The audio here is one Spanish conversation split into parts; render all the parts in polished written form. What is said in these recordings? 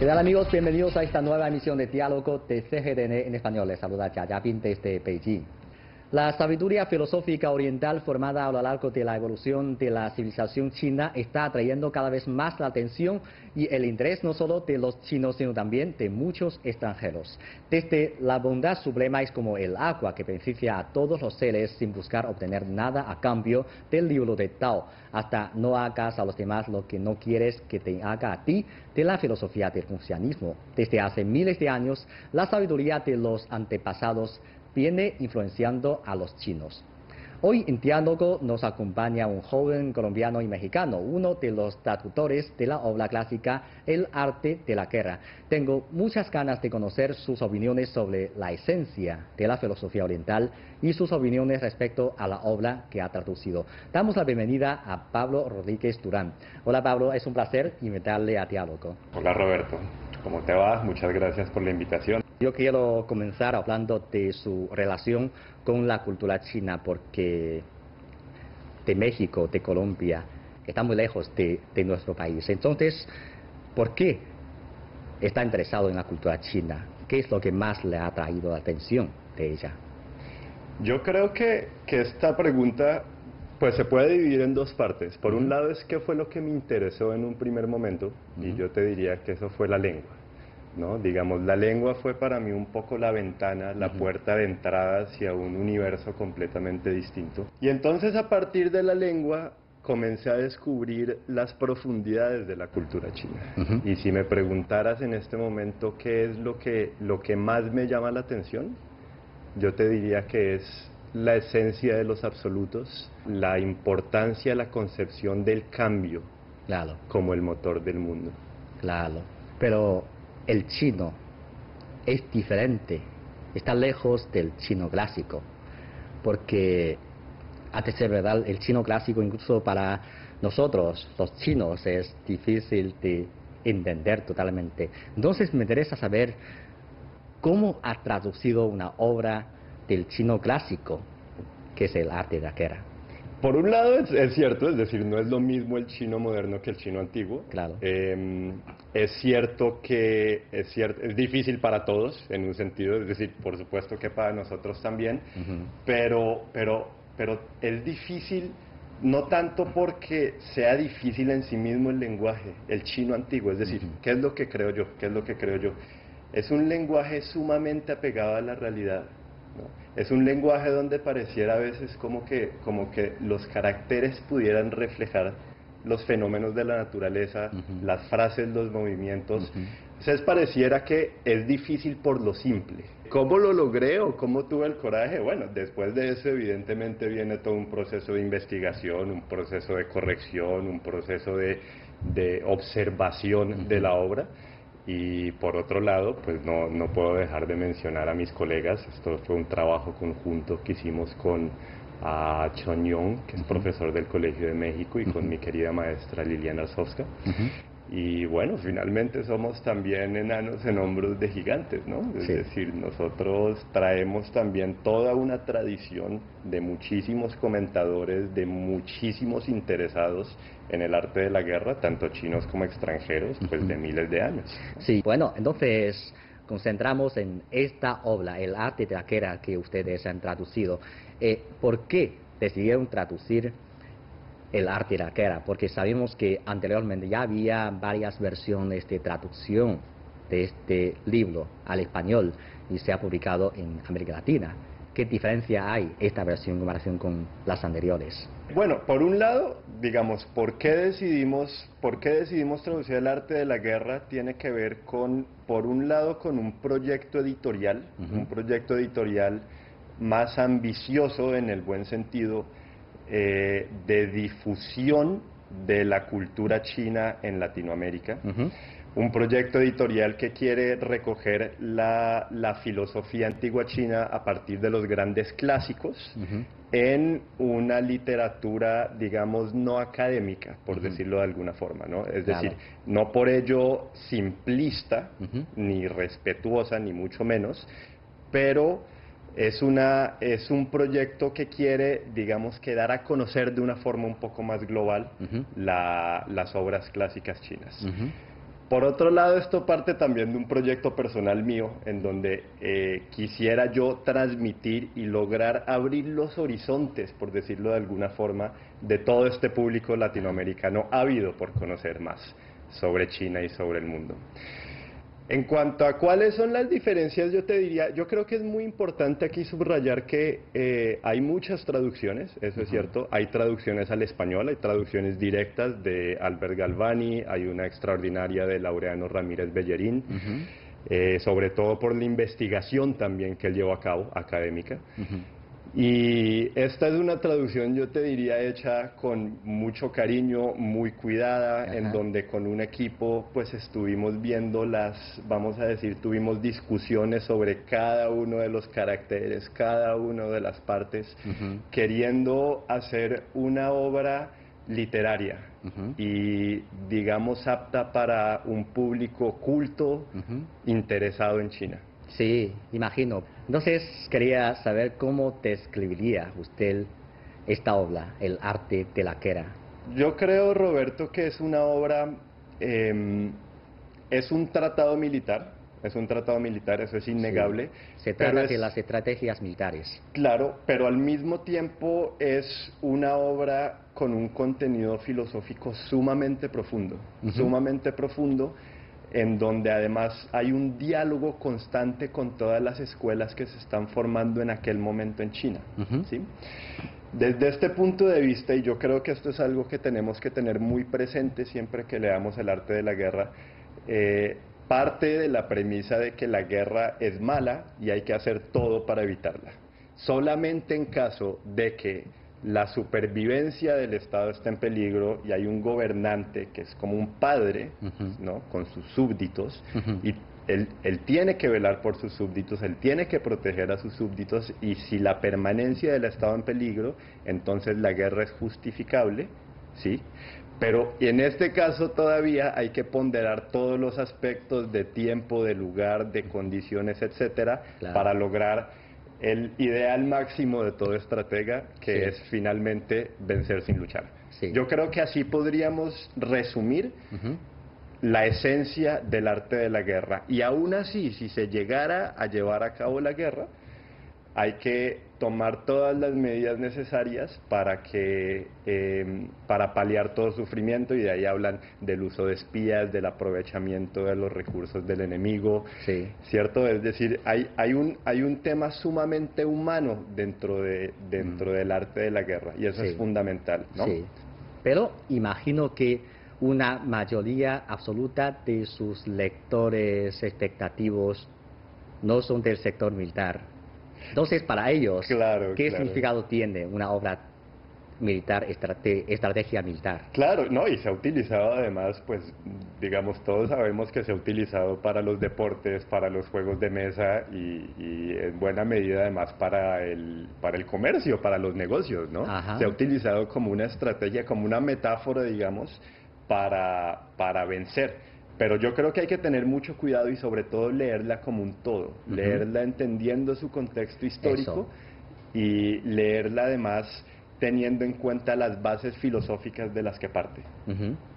¿Qué tal, amigos? Bienvenidos a esta nueva emisión de Diálogo de CGTN en español. Les saluda Jia Jiaping desde Beijing. La sabiduría filosófica oriental formada a lo largo de la evolución de la civilización china está atrayendo cada vez más la atención y el interés no solo de los chinos, sino también de muchos extranjeros. Desde la bondad suprema es como el agua que beneficia a todos los seres sin buscar obtener nada a cambio del libro de Tao, hasta no hagas a los demás lo que no quieres que te haga a ti, de la filosofía del confucianismo. Desde hace miles de años, la sabiduría de los antepasados viene influenciando a los chinos. Hoy en Diálogo nos acompaña un joven colombiano y mexicano, uno de los traductores de la obra clásica El arte de la guerra. Tengo muchas ganas de conocer sus opiniones sobre la esencia de la filosofía oriental y sus opiniones respecto a la obra que ha traducido. Damos la bienvenida a Pablo Rodríguez Durán. Hola Pablo, es un placer invitarle a Diálogo. Hola Roberto, ¿cómo te va? Muchas gracias por la invitación. Yo quiero comenzar hablando de su relación con la cultura china, porque de México, de Colombia, está muy lejos de nuestro país. Entonces, ¿por qué está interesado en la cultura china? ¿Qué es lo que más le ha atraído la atención de ella? Yo creo que esta pregunta pues se puede dividir en dos partes. Por un lado es qué fue lo que me interesó en un primer momento, y yo te diría que eso fue la lengua, ¿no? Digamos, la lengua fue para mí un poco la ventana, la puerta de entrada hacia un universo completamente distinto. Y entonces a partir de la lengua comencé a descubrir las profundidades de la cultura china. Y si me preguntaras en este momento qué es lo que más me llama la atención, yo te diría que es la esencia de los absolutos, la importancia, la concepción del cambio, Claro, como el motor del mundo. claro. Pero el chino es diferente, está lejos del chino clásico, porque a decir verdad, el chino clásico incluso para nosotros, los chinos, es difícil de entender totalmente. Entonces me interesa saber cómo ha traducido una obra del chino clásico, que es el arte de la guerra. Por un lado es cierto, es decir, no es lo mismo el chino moderno que el chino antiguo. Claro. Es cierto que es difícil para todos en un sentido, es decir, por supuesto que para nosotros también, pero es difícil no tanto porque sea difícil en sí mismo el lenguaje, el chino antiguo, es decir, ¿qué es lo que creo yo? ¿Qué es lo que creo yo? Es un lenguaje sumamente apegado a la realidad, ¿no? Es un lenguaje donde pareciera a veces como que los caracteres pudieran reflejar los fenómenos de la naturaleza, las frases, los movimientos. Entonces pareciera que es difícil por lo simple. ¿Cómo lo logré o cómo tuve el coraje? Bueno, después de eso evidentemente viene todo un proceso de investigación, un proceso de corrección, un proceso de observación de la obra. Y por otro lado, pues no puedo dejar de mencionar a mis colegas. Esto fue un trabajo conjunto que hicimos con Chon Yong, que es profesor del Colegio de México, y con mi querida maestra Liliana Arzowska. Y bueno, finalmente somos también enanos en hombros de gigantes, ¿no? Es decir, nosotros traemos también toda una tradición de muchísimos comentadores, de muchísimos interesados en el arte de la guerra, tanto chinos como extranjeros, pues de miles de años, ¿no? Sí, bueno, entonces concentramos en esta obra, el arte de la guerra, que ustedes han traducido. ¿Por qué decidieron traducir el arte de la guerra? Porque sabemos que anteriormente ya había varias versiones de traducción de este libro al español y se ha publicado en América Latina. ¿Qué diferencia hay esta versión en comparación con las anteriores? Bueno, por un lado, digamos, ¿por qué decidimos traducir el arte de la guerra? Tiene que ver con, por un lado, con un proyecto editorial, más ambicioso en el buen sentido, de difusión de la cultura china en Latinoamérica. Un proyecto editorial que quiere recoger la filosofía antigua china a partir de los grandes clásicos en una literatura, digamos, no académica, por decirlo de alguna forma, ¿no? Es decir, no por ello simplista, ni respetuosa, ni mucho menos, pero es un proyecto que quiere, digamos, que dar a conocer de una forma un poco más global las obras clásicas chinas. Por otro lado, esto parte también de un proyecto personal mío, en donde quisiera yo transmitir y lograr abrir los horizontes, por decirlo de alguna forma, de todo este público latinoamericano ávido por conocer más sobre China y sobre el mundo. En cuanto a cuáles son las diferencias, yo te diría, yo creo que es muy importante aquí subrayar que hay muchas traducciones, eso es cierto, hay traducciones al español, hay traducciones directas de Albert Galvani, hay una extraordinaria de Laureano Ramírez Bellerín, sobre todo por la investigación también que él llevó a cabo, académica. Y esta es una traducción, yo te diría, hecha con mucho cariño, muy cuidada, en donde con un equipo pues estuvimos viendo vamos a decir, tuvimos discusiones sobre cada uno de los caracteres, cada una de las partes, queriendo hacer una obra literaria y, digamos, apta para un público culto, interesado en China. Sí, imagino. Entonces quería saber cómo describiría usted esta obra, El arte de la guerra. Yo creo, Roberto, que es una obra, es un tratado militar, eso es innegable. Sí. Se trata de las estrategias militares. Claro, pero al mismo tiempo es una obra con un contenido filosófico sumamente profundo, en donde además hay un diálogo constante con todas las escuelas que se están formando en aquel momento en China, ¿sí? Desde este punto de vista, y yo creo que esto es algo que tenemos que tener muy presente siempre que leamos El arte de la guerra, parte de la premisa de que la guerra es mala y hay que hacer todo para evitarla. Solamente en caso de que la supervivencia del Estado está en peligro y hay un gobernante que es como un padre, ¿no?, con sus súbditos, y él tiene que velar por sus súbditos, él tiene que proteger a sus súbditos, y si la permanencia del Estado en peligro, entonces la guerra es justificable, ¿sí? Pero en este caso todavía hay que ponderar todos los aspectos de tiempo, de lugar, de condiciones, etcétera, para lograr el ideal máximo de todo estratega, que es finalmente vencer sin luchar. Yo creo que así podríamos resumir la esencia del arte de la guerra. Y aún así, si se llegara a llevar a cabo la guerra, hay que tomar todas las medidas necesarias para paliar todo sufrimiento, y de ahí hablan del uso de espías, del aprovechamiento de los recursos del enemigo, ¿cierto? Es decir, hay un tema sumamente humano dentro del arte de la guerra, y eso es fundamental, ¿no? Sí, pero imagino que una mayoría absoluta de sus lectores expectativos no son del sector militar. Entonces, para ellos, ¿qué significado tiene una obra militar, estrategia militar? Claro, no, y se ha utilizado además, pues, digamos, todos sabemos que se ha utilizado para los deportes, para los juegos de mesa y en buena medida además para el comercio, para los negocios, ¿no? Se ha utilizado como una estrategia, como una metáfora, digamos, para vencer. Pero yo creo que hay que tener mucho cuidado y sobre todo leerla como un todo, leerla entendiendo su contexto histórico y leerla además teniendo en cuenta las bases filosóficas de las que parte.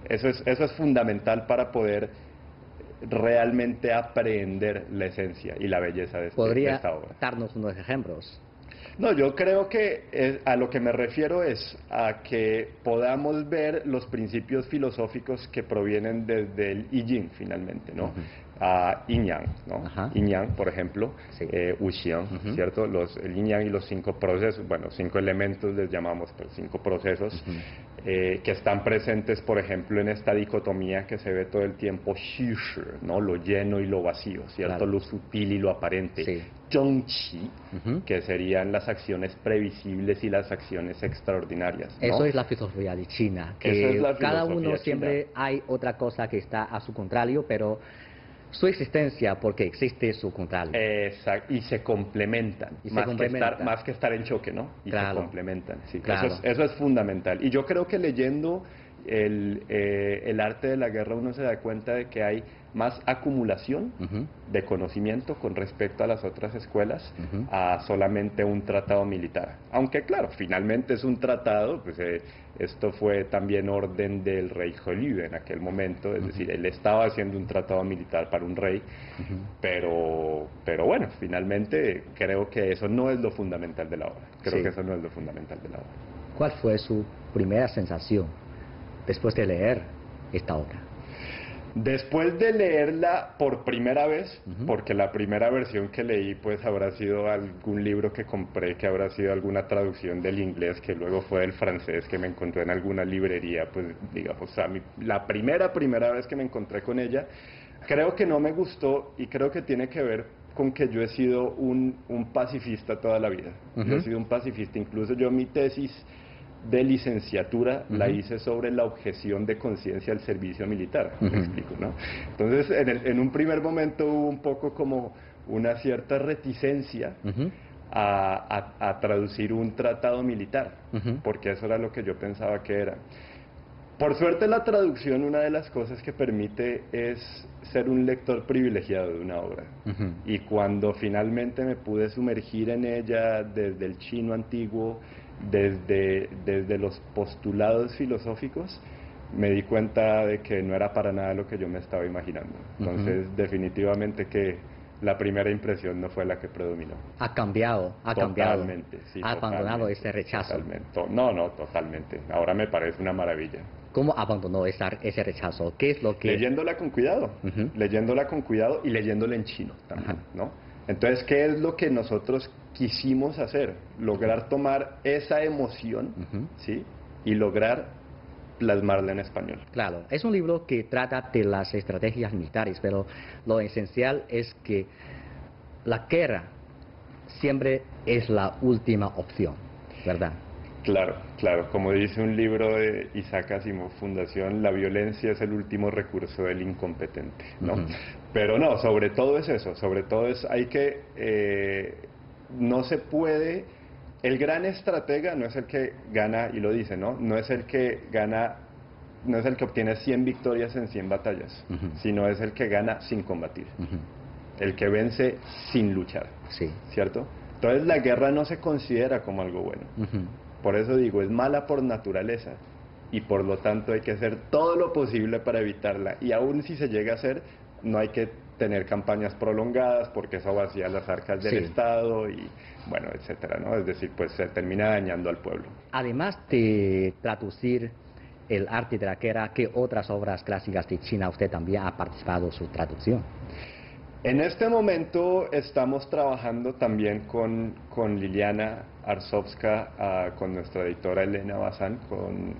Eso es fundamental para poder realmente aprender la esencia y la belleza de esta obra. ¿Podría darnos unos ejemplos? No, yo creo que a lo que me refiero es a que podamos ver los principios filosóficos que provienen desde el I Ching, finalmente, ¿no? A Yin Yang, ¿no? Yin Yang, por ejemplo, Wu Xian, ¿cierto? El Yin Yang y los 5 procesos, bueno, 5 elementos les llamamos, pero 5 procesos, que están presentes, por ejemplo, en esta dicotomía que se ve todo el tiempo, Xi Shi, ¿no? Lo lleno y lo vacío, ¿cierto? Lo sutil y lo aparente. Zhong Qi, que serían las acciones previsibles y las acciones extraordinarias, ¿no? Eso es la filosofía de China, que cada uno siempre hay otra cosa que está a su contrario, pero su existencia porque existe su contrario. Exacto, y se complementan, más que estar en choque, ¿no? Y se complementan, sí. Eso es fundamental. Y yo creo que leyendo el arte de la guerra uno se da cuenta de que hay más acumulación de conocimiento con respecto a las otras escuelas a solamente un tratado militar. Aunque claro, finalmente es un tratado, pues esto fue también orden del rey Jolío en aquel momento, es decir, él estaba haciendo un tratado militar para un rey, pero bueno, finalmente creo que eso no es lo fundamental de la obra. Creo que eso no es lo fundamental de la obra. ¿Cuál fue su primera sensación después de leer esta obra? Después de leerla por primera vez, porque la primera versión que leí pues habrá sido algún libro que compré, que habrá sido alguna traducción del inglés, que luego fue del francés, que me encontré en alguna librería, pues digamos, la primera vez que me encontré con ella, creo que no me gustó y creo que tiene que ver con que yo he sido un pacifista toda la vida. Yo he sido un pacifista, incluso yo mi tesis de licenciatura la hice sobre la objeción de conciencia al servicio militar, me explico, ¿no? Entonces, en un primer momento hubo un poco como una cierta reticencia a traducir un tratado militar, porque eso era lo que yo pensaba que era. Por suerte la traducción, una de las cosas que permite es ser un lector privilegiado de una obra. Y cuando finalmente me pude sumergir en ella desde el chino antiguo, desde los postulados filosóficos, me di cuenta de que no era para nada lo que yo me estaba imaginando. Entonces, definitivamente que la primera impresión no fue la que predominó. Ha cambiado. Totalmente, sí. Ha abandonado ese rechazo. Totalmente. No, totalmente. Ahora me parece una maravilla. ¿Cómo abandonó ese rechazo? ¿Qué es lo que...? Leyéndola con cuidado, leyéndola con cuidado y leyéndola en chino también, ¿no? Entonces, ¿qué es lo que nosotros quisimos hacer? Lograr tomar esa emoción, ¿sí? Y lograr plasmarla en español. Claro, es un libro que trata de las estrategias militares, pero lo esencial es que la guerra siempre es la última opción, ¿verdad? Claro, como dice un libro de Isaac Asimov, Fundación, la violencia es el último recurso del incompetente, ¿no? Pero no, sobre todo es eso, sobre todo es, hay que, no se puede, el gran estratega no es el que gana, y lo dice, ¿no? No es el que gana, no es el que obtiene 100 victorias en 100 batallas, sino es el que gana sin combatir, el que vence sin luchar, ¿cierto? Entonces la guerra no se considera como algo bueno. Por eso digo, es mala por naturaleza y por lo tanto hay que hacer todo lo posible para evitarla. Y aún si se llega a hacer, no hay que tener campañas prolongadas porque eso vacía las arcas del Estado y bueno, etcétera, ¿no? Es decir, pues se termina dañando al pueblo. Además de traducir el arte de la guerra, ¿qué otras obras clásicas de China usted también ha participado en su traducción? En este momento estamos trabajando también con Liliana Arsovska, con nuestra editora Elena Bazán,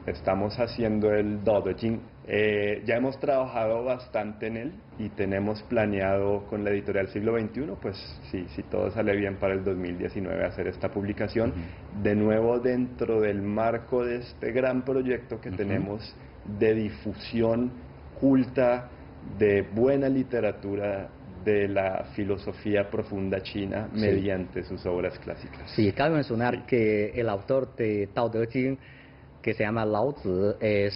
estamos haciendo el Dodojin. Ya hemos trabajado bastante en él y tenemos planeado con la editorial Siglo XXI, pues si todo sale bien para el 2019 hacer esta publicación, de nuevo dentro del marco de este gran proyecto que tenemos de difusión culta, de buena literatura, de la filosofía profunda china mediante sus obras clásicas. Sí, cabe mencionar que el autor de Tao Te Ching, que se llama Lao Tzu, es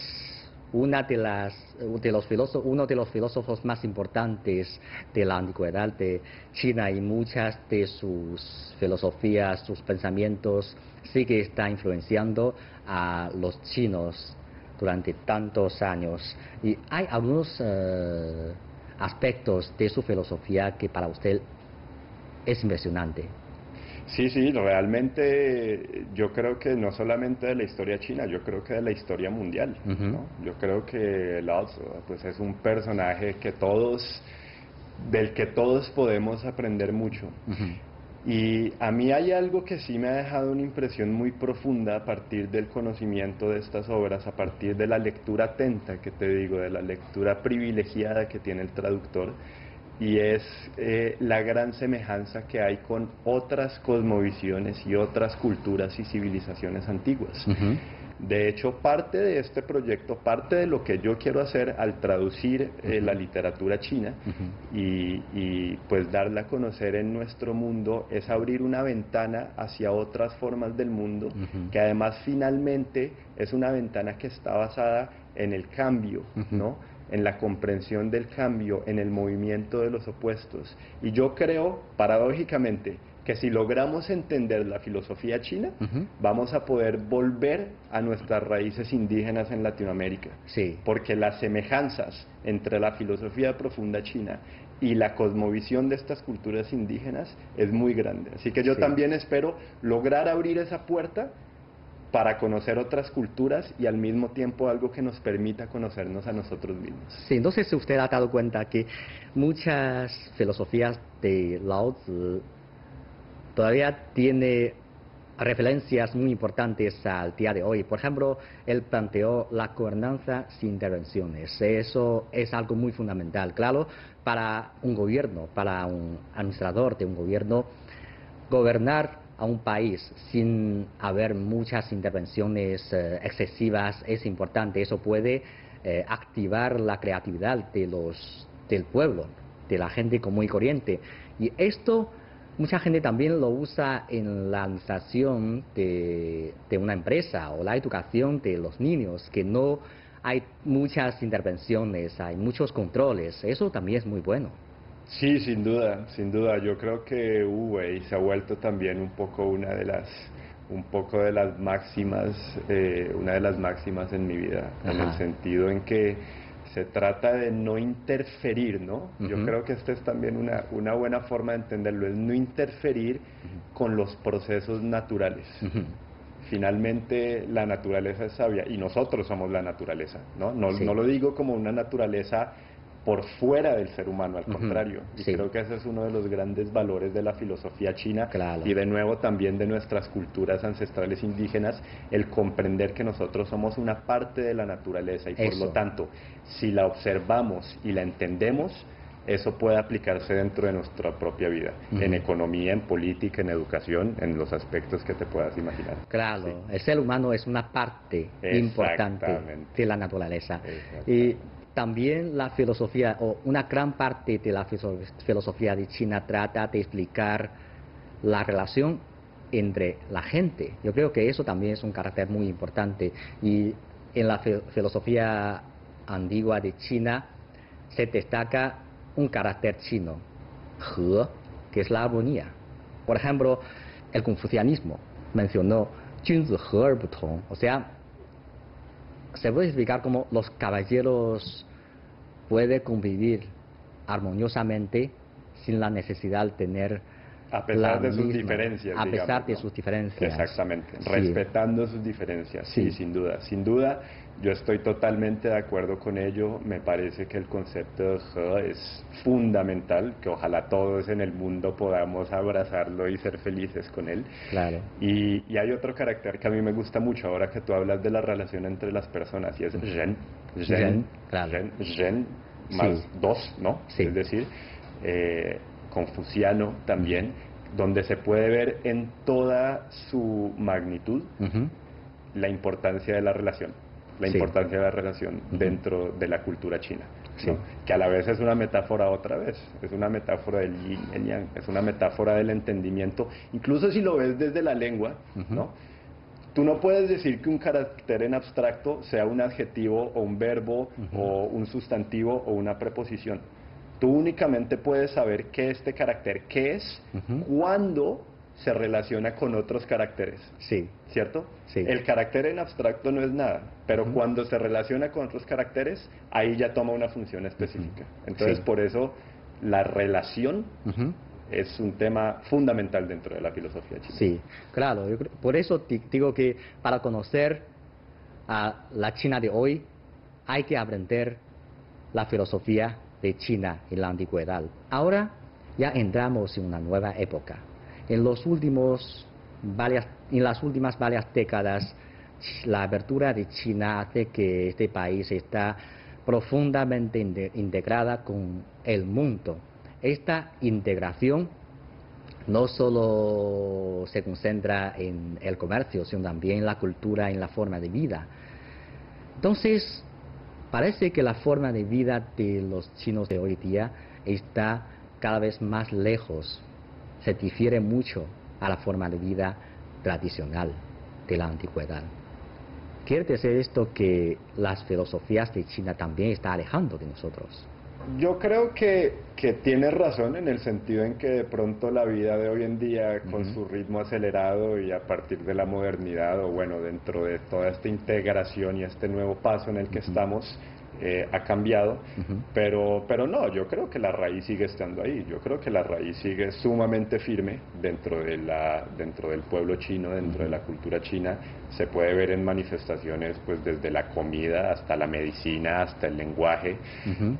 uno de los filósofos más importantes de la antigüedad de China, y muchas de sus filosofías, sus pensamientos, sí que está influenciando a los chinos durante tantos años. Y hay algunos aspectos de su filosofía que para usted es impresionante. Sí, realmente yo creo que no solamente de la historia china, yo creo que de la historia mundial, ¿no? Yo creo que Lao Tzu, pues, es un personaje del que todos podemos aprender mucho. Y a mí hay algo que sí me ha dejado una impresión muy profunda a partir del conocimiento de estas obras, a partir de la lectura atenta que te digo, de la lectura privilegiada que tiene el traductor, y es la gran semejanza que hay con otras cosmovisiones y otras culturas y civilizaciones antiguas. De hecho, parte de este proyecto, parte de lo que yo quiero hacer al traducir la literatura china y pues darla a conocer en nuestro mundo es abrir una ventana hacia otras formas del mundo, que además finalmente es una ventana que está basada en el cambio, ¿no? En la comprensión del cambio, en el movimiento de los opuestos. Y yo creo, paradójicamente, que si logramos entender la filosofía china, vamos a poder volver a nuestras raíces indígenas en Latinoamérica. Sí. Porque las semejanzas entre la filosofía profunda china y la cosmovisión de estas culturas indígenas es muy grande. Así que yo también espero lograr abrir esa puerta para conocer otras culturas y al mismo tiempo algo que nos permita conocernos a nosotros mismos. Sí, no sé si usted ha dado cuenta que muchas filosofías de Lao Tzu todavía tiene referencias muy importantes al día de hoy. Por ejemplo, él planteó la gobernanza sin intervenciones. Eso es algo muy fundamental. Claro, para un gobierno, para un administrador de un gobierno, gobernar a un país sin haber muchas intervenciones excesivas es importante. Eso puede activar la creatividad del pueblo, de la gente común y corriente. Y esto mucha gente también lo usa en la administración de una empresa o la educación de los niños, que no hay muchas intervenciones, hay muchos controles. Eso también es muy bueno. Sí, sin duda, sin duda. Yo creo que Wu Wei se ha vuelto también un poco un poco de las máximas, una de las máximas en mi vida, en el sentido en que se trata de no interferir, ¿no? Yo creo que esta es también una buena forma de entenderlo, es no interferir con los procesos naturales. Finalmente la naturaleza es sabia y nosotros somos la naturaleza, ¿no? No lo digo como una naturaleza por fuera del ser humano, al contrario. Y creo que ese es uno de los grandes valores de la filosofía china y de nuevo también de nuestras culturas ancestrales indígenas, el comprender que nosotros somos una parte de la naturaleza y por lo tanto, si la observamos y la entendemos, eso puede aplicarse dentro de nuestra propia vida, en economía, en política, en educación, en los aspectos que te puedas imaginar. Claro, el ser humano es una parte importante de la naturaleza. Y también la filosofía, o una gran parte de la filosofía de China trata de explicar la relación entre la gente. Yo creo que eso también es un carácter muy importante. Y en la filosofía antigua de China se destaca un carácter chino, He, que es la armonía. Por ejemplo, el confucianismo mencionó Junzi He er Butong, o sea, se puede explicar cómo los caballeros pueden convivir armoniosamente sin la necesidad de tener a pesar de sus diferencias, a pesar de sus diferencias. Exactamente, respetando sus diferencias, sí, sin duda. Sin duda, yo estoy totalmente de acuerdo con ello. Me parece que el concepto de He es fundamental, que ojalá todos en el mundo podamos abrazarlo y ser felices con él. Claro. Y hay otro carácter que a mí me gusta mucho ahora que tú hablas de la relación entre las personas, y es Zhen, claro. Zhen más dos, ¿no? Sí. Es decir, confuciano también, donde se puede ver en toda su magnitud la importancia de la relación, importancia de la relación dentro de la cultura china, ¿no? Que a la vez es una metáfora otra vez, es una metáfora del yin y el yang, es una metáfora del entendimiento, incluso si lo ves desde la lengua, ¿no? Tú no puedes decir que un carácter en abstracto sea un adjetivo o un verbo o un sustantivo o una preposición. Tú únicamente puedes saber qué este carácter qué es cuando se relaciona con otros caracteres. Sí. ¿Cierto? Sí. El carácter en abstracto no es nada, pero cuando se relaciona con otros caracteres, ahí ya toma una función específica. Entonces, por eso, la relación es un tema fundamental dentro de la filosofía china. Sí, claro. Por eso digo que para conocer a la China de hoy, hay que aprender la filosofía de China en la antigüedad. Ahora ya entramos en una nueva época. En las últimas varias décadas, la apertura de China hace que este país está profundamente integrada con el mundo. Esta integración no solo se concentra en el comercio, sino también en la cultura, en la forma de vida. Entonces, parece que la forma de vida de los chinos de hoy día está cada vez más lejos, se difiere mucho a la forma de vida tradicional de la antigüedad. ¿Quiere decir esto que las filosofías de China también están alejando de nosotros? Yo creo que tienes razón en el sentido en que de pronto la vida de hoy en día, con su ritmo acelerado y a partir de la modernidad, o bueno, dentro de toda esta integración y este nuevo paso en el que estamos, ha cambiado, pero no, yo creo que la raíz sigue estando ahí. Yo creo que la raíz sigue sumamente firme dentro del pueblo chino, dentro de la cultura china. Se puede ver en manifestaciones, pues desde la comida hasta la medicina, hasta el lenguaje.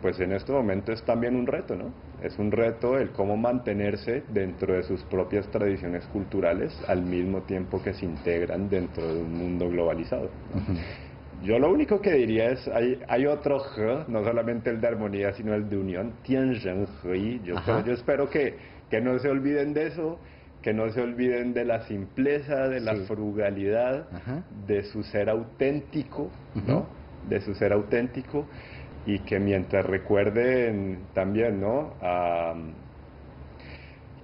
Pues en este momento es también un reto, ¿no? Es un reto el cómo mantenerse dentro de sus propias tradiciones culturales al mismo tiempo que se integran dentro de un mundo globalizado, ¿no? Yo lo único que diría es, hay otro He, no solamente el de armonía, sino el de unión, Tianzhen He. Yo espero que no se olviden de eso, que no se olviden de la simpleza, de la frugalidad, de su ser auténtico, ¿no? De su ser auténtico, y que mientras recuerden también, ¿no?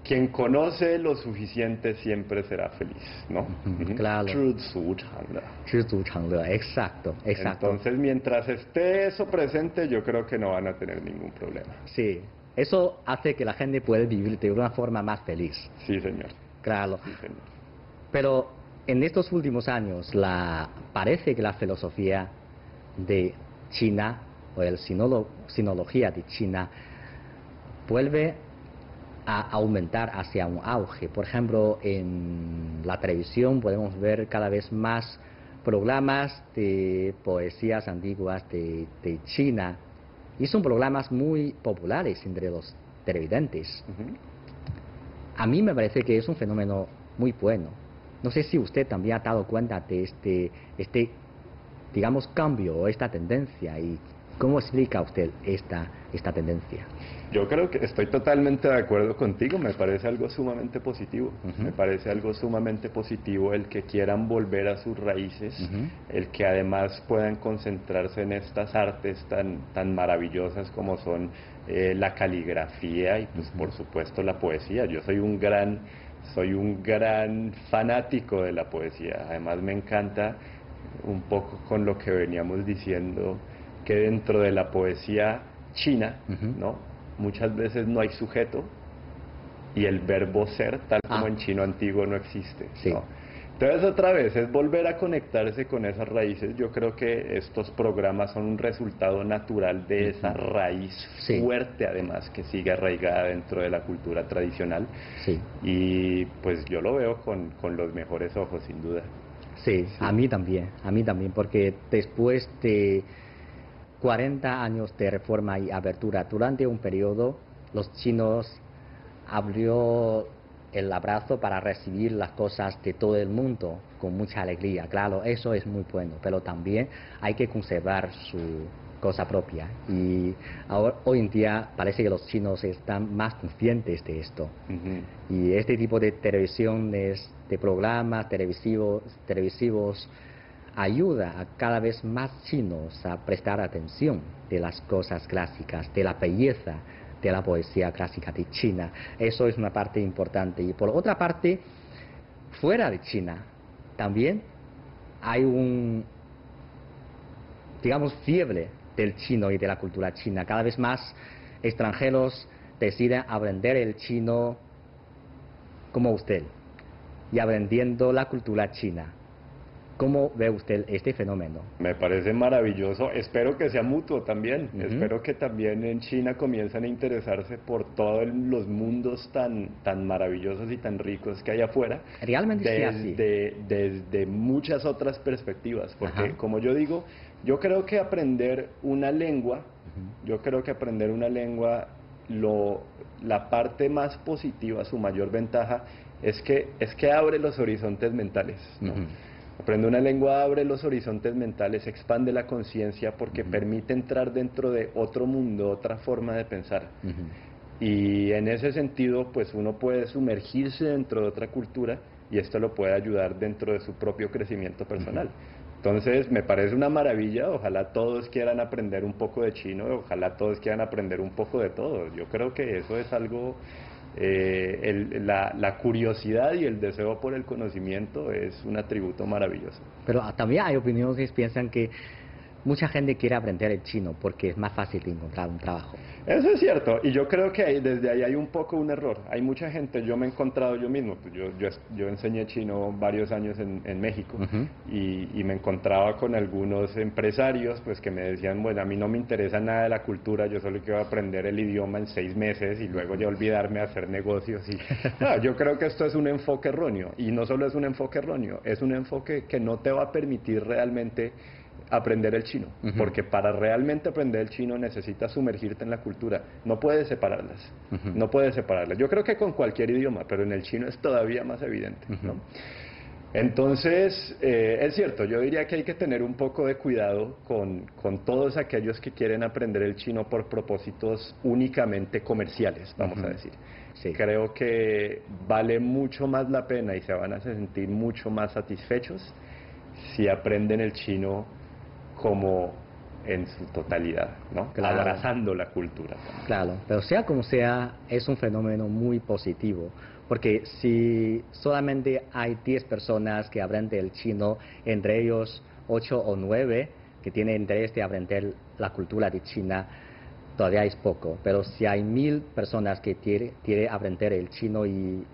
Quien conoce lo suficiente siempre será feliz, ¿no? Claro. Exacto, exacto. Entonces, mientras esté eso presente, yo creo que no van a tener ningún problema. Sí, eso hace que la gente pueda vivir de una forma más feliz. Sí, señor. Claro. Sí, señor. Pero en estos últimos años, parece que la filosofía de China, o la sinología de China, vuelve a aumentar hacia un auge. Por ejemplo, en la televisión podemos ver cada vez más programas de poesías antiguas de China, y son programas muy populares entre los televidentes. A mí me parece que es un fenómeno muy bueno. No sé si usted también ha dado cuenta de este digamos, cambio o esta tendencia, y ¿cómo explica usted esta tendencia? Yo creo que estoy totalmente de acuerdo contigo, me parece algo sumamente positivo. Me parece algo sumamente positivo el que quieran volver a sus raíces, el que además puedan concentrarse en estas artes tan maravillosas como son la caligrafía y pues por supuesto la poesía. Yo soy un gran fanático de la poesía. Además me encanta un poco con lo que veníamos diciendo, que dentro de la poesía china, ¿no? Muchas veces no hay sujeto y el verbo ser, tal como en chino antiguo, no existe, ¿no? Entonces, otra vez, es volver a conectarse con esas raíces. Yo creo que estos programas son un resultado natural de esa raíz fuerte, además, que sigue arraigada dentro de la cultura tradicional. Y pues yo lo veo con los mejores ojos, sin duda. Sí, a mí también, porque después de 40 años de reforma y apertura, durante un periodo los chinos abrió el abrazo para recibir las cosas de todo el mundo con mucha alegría. Claro, eso es muy bueno, pero también hay que conservar su cosa propia, y ahora, hoy en día parece que los chinos están más conscientes de esto. Y este tipo de televisiones, de programas televisivos ayuda a cada vez más chinos a prestar atención de las cosas clásicas, de la belleza de la poesía clásica de China. Eso es una parte importante. Y por otra parte, fuera de China también hay digamos, fiebre del chino y de la cultura china. Cada vez más extranjeros deciden aprender el chino como usted, y aprendiendo la cultura china. ¿Cómo ve usted este fenómeno? Me parece maravilloso, espero que sea mutuo también, espero que también en China comiencen a interesarse por todos los mundos tan maravillosos y tan ricos que hay afuera. Realmente sí, así. Desde muchas otras perspectivas, porque como yo digo, yo creo que aprender una lengua, la parte más positiva, su mayor ventaja, es que abre los horizontes mentales, ¿no? Aprender una lengua abre los horizontes mentales, expande la conciencia porque permite entrar dentro de otro mundo, otra forma de pensar. Y en ese sentido, pues uno puede sumergirse dentro de otra cultura y esto lo puede ayudar dentro de su propio crecimiento personal. Entonces, me parece una maravilla, ojalá todos quieran aprender un poco de chino, ojalá todos quieran aprender un poco de todo. Yo creo que eso es algo, la curiosidad y el deseo por el conocimiento es un atributo maravilloso. Pero también hay opiniones que piensan que mucha gente quiere aprender el chino porque es más fácil de encontrar un trabajo. Eso es cierto, y yo creo que desde ahí hay un poco un error. Hay mucha gente, yo me he encontrado yo mismo, pues yo enseñé chino varios años en México y me encontraba con algunos empresarios pues que me decían, bueno, a mí no me interesa nada de la cultura, yo solo quiero aprender el idioma en 6 meses y luego ya olvidarme de hacer negocios. Yo creo que esto es un enfoque erróneo, y no solo es un enfoque erróneo, es un enfoque que no te va a permitir realmente aprender el chino, porque para realmente aprender el chino necesitas sumergirte en la cultura, no puedes separarlas, no puedes separarlas. Yo creo que con cualquier idioma, pero en el chino es todavía más evidente, ¿no? Entonces, es cierto, yo diría que hay que tener un poco de cuidado con todos aquellos que quieren aprender el chino por propósitos únicamente comerciales, vamos a decir. Sí. Creo que vale mucho más la pena y se van a sentir mucho más satisfechos si aprenden el chino como en su totalidad, ¿no? Claro. Abrazando la cultura. Claro, pero sea como sea, es un fenómeno muy positivo, porque si solamente hay 10 personas que aprenden el chino, entre ellos 8 o 9 que tienen interés de aprender la cultura de China, todavía es poco, pero si hay 1000 personas que quieren aprender el chino y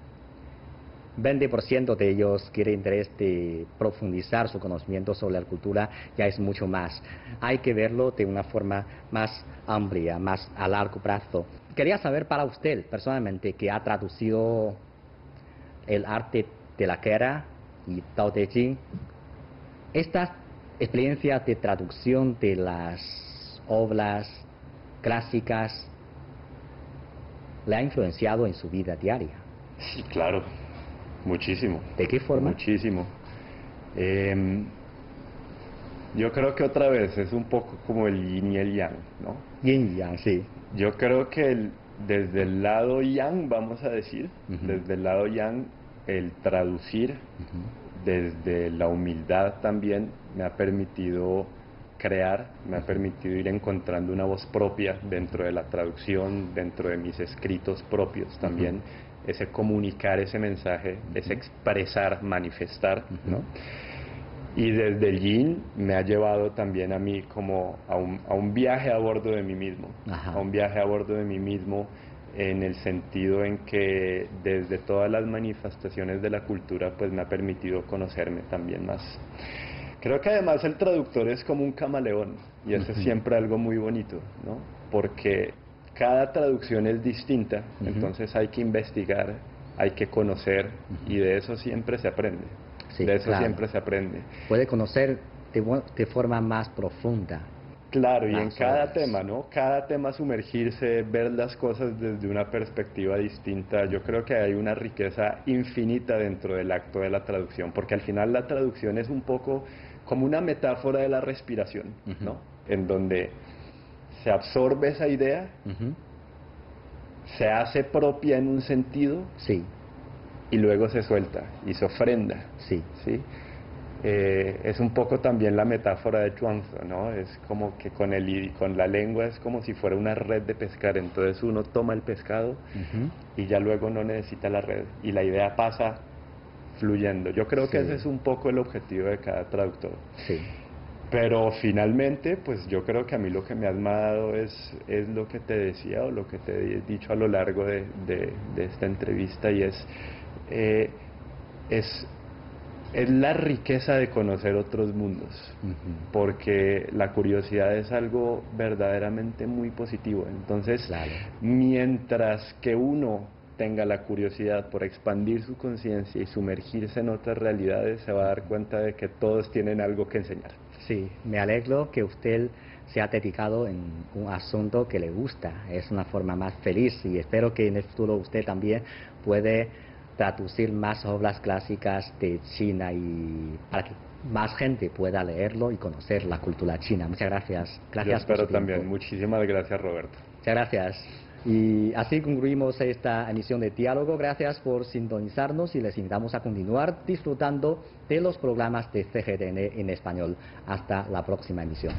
20% de ellos quiere interés de profundizar su conocimiento sobre la cultura, ya es mucho más. Hay que verlo de una forma más amplia, más a largo plazo. Quería saber para usted, personalmente, que ha traducido el arte de la guerra y Tao Te Ching, esta experiencia de traducción de las obras clásicas le ha influenciado en su vida diaria. Sí, claro. Muchísimo. ¿De qué forma? Muchísimo. Yo creo que otra vez es un poco como el yin y el yang, ¿no? Yin y yang, sí. Yo creo que desde el lado yang, vamos a decir, desde el lado yang, el traducir, desde la humildad también, me ha permitido crear, me ha permitido ir encontrando una voz propia dentro de la traducción, dentro de mis escritos propios también. Ese comunicar ese mensaje, ese expresar, manifestar, ¿no? Y desde el yin me ha llevado también a mí como a un viaje a bordo de mí mismo, a un viaje a bordo de mí mismo en el sentido en que desde todas las manifestaciones de la cultura pues me ha permitido conocerme también más. Creo que además el traductor es como un camaleón y eso es siempre algo muy bonito, ¿no? Porque cada traducción es distinta, entonces hay que investigar, hay que conocer y de eso siempre se aprende. Sí, de eso claro. siempre se aprende. Puede conocer de forma más profunda. Claro, y en cada obras. tema, ¿no? Cada tema sumergirse, ver las cosas desde una perspectiva distinta. Yo creo que hay una riqueza infinita dentro del acto de la traducción, porque al final la traducción es un poco como una metáfora de la respiración, ¿no? En donde se absorbe esa idea, se hace propia en un sentido, sí, y luego se suelta y se ofrenda, sí, ¿sí? Es un poco también la metáfora de Chuang-Tzu, ¿no? Es como que con la lengua es como si fuera una red de pescar, entonces uno toma el pescado y ya luego no necesita la red y la idea pasa fluyendo. Yo creo que ese es un poco el objetivo de cada traductor. Sí. Pero finalmente, pues yo creo que a mí lo que me has dado es lo que te decía o lo que te he dicho a lo largo de esta entrevista y es la riqueza de conocer otros mundos, porque la curiosidad es algo verdaderamente muy positivo. Entonces, claro, mientras que uno tenga la curiosidad por expandir su conciencia y sumergirse en otras realidades, se va a dar cuenta de que todos tienen algo que enseñar. Sí, me alegro que usted se ha dedicado en un asunto que le gusta. Es una forma más feliz y espero que en el futuro usted también puede traducir más obras clásicas de China y para que más gente pueda leerlo y conocer la cultura china. Muchas gracias. Gracias. Yo espero por su tiempo. también. Muchísimas gracias, Roberto. Muchas gracias. Y así concluimos esta emisión de Diálogo. Gracias por sintonizarnos y les invitamos a continuar disfrutando de los programas de CGTN en español. Hasta la próxima emisión.